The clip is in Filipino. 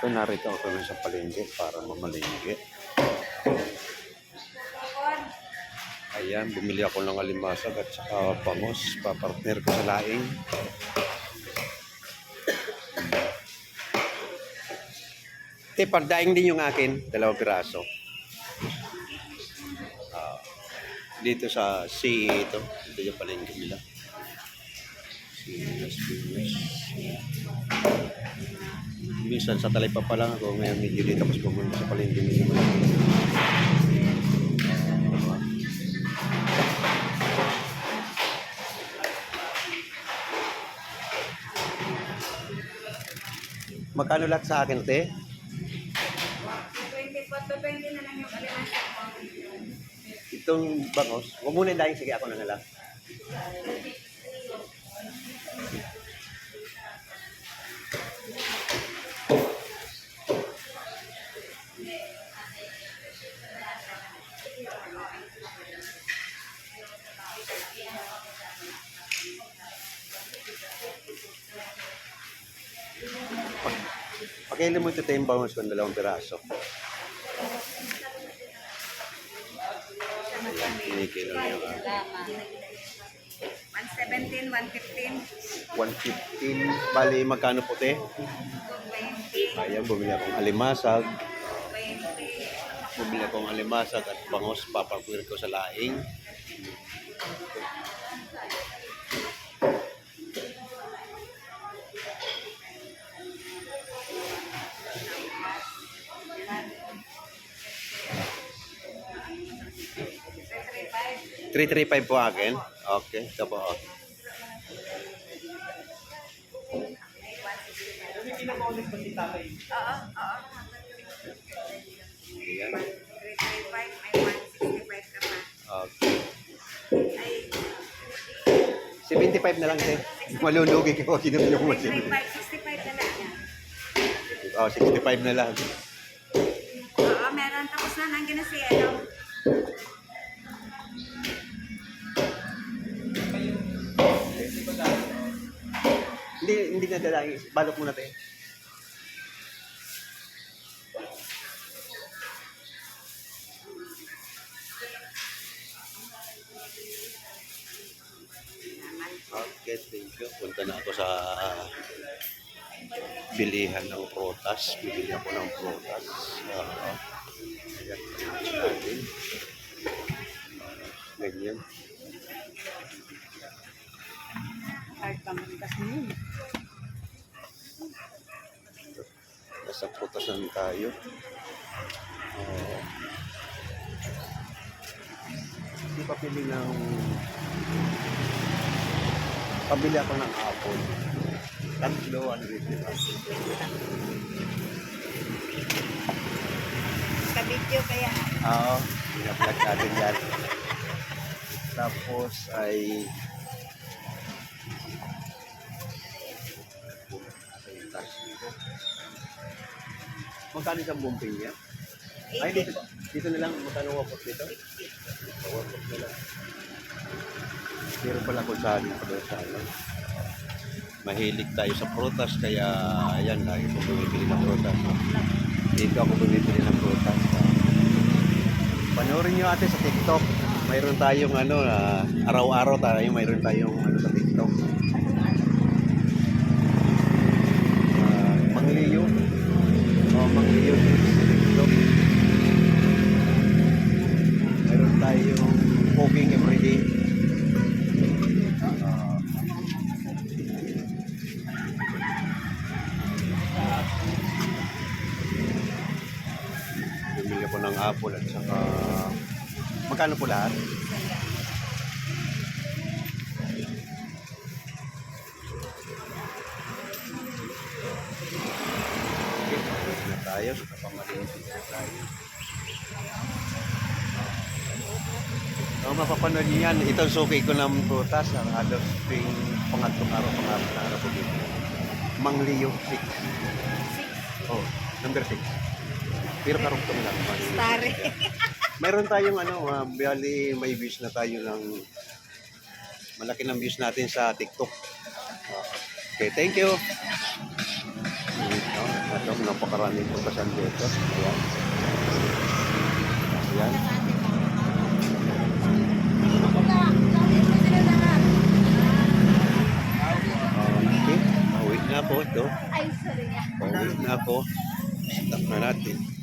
Ito, narito ako na sa palengke para mamalengke. Ayan, bumili ako ng alimasag at saka bangos. Papartner ko sa laing. Ito, pagdaing din yung akin, 2 piraso. Dito sa CE ito. Ito yung palengke nila. Minsan sa Talipapa pa lang ako. Ngayon medyo dito tapos pumunta sa palengke nila. Magkano lahat sa akin, te? 20 na lang yung alimasag mo. Itong bangos. Huwag muna dahil. Sige, ako na nga lang. Pakailan mo ito tayong bangos ko ng 2 piraso. Ayan, kinikilo na yung 117, 115, 115. Bali, magkano po, te? 20, Ayan, bumili akong alimasag. 20. Bumili akong alimasag at bangos. Papakwir ko sa laing. $335 po akin. Okay, ito po. Oo, oo. Ayan. 335, may 165 ka pa. Okay. Ay, 75 na lang, te. Malulugi ko. Kinumili ko 335, 65 na lang yan. 65 na lang. Oo, meron. Tapos na, nandiyan na si ano. Hindi na dalangin. Balot muna, te. Okay, thank you. Punta na ako sa bilihan ng prutas. Bibili ako ng prutas. Ayan, natin. Ganyan. Hard pamangkas mo yun. Nasa prutasan tayo. Hindi pa pili ng... Pabili ako ng apple. Tatlo, ano dito. Ka-video kaya. Oo, pinaplug natin yan. Tapos ay... Magkano isang bumping niya? Ay, dito na lang. Magkano wapot dito? Wapot na lang. Meron pala kung saan ako doon sa ano. Mahilig tayo sa prutas, kaya ayan, lagi ko bumibili ng prutas. Dito ako bumibili ng prutas. Panoorin nyo ate sa TikTok. Mayroon tayong ano, araw-araw tayo, mayroon tayong ano sa TikTok. Mangliyo. Mangliyo sa TikTok. Mayroon tayong cooking everyday. Bumili ako ng apple at saka magkano po lahat? Okay, na tayo. Pamalingki na tayo. Mapapanood niyo yan. Itong suki ko ng prutas. Halos tuwing pangatlong araw na araw po dito. Mangliyo 6. Oh, number 6. Pero karugtong lang. Stare. Mayroon tayong ano, bali may views na tayo ng malaki ng views natin sa TikTok. Okay, thank you. Ito, napakaraming pagkasan dito. Ayan. Ayan. Okay. Pauwi na po ito. Ay, sorry. Pauwi na ako. Stop na natin.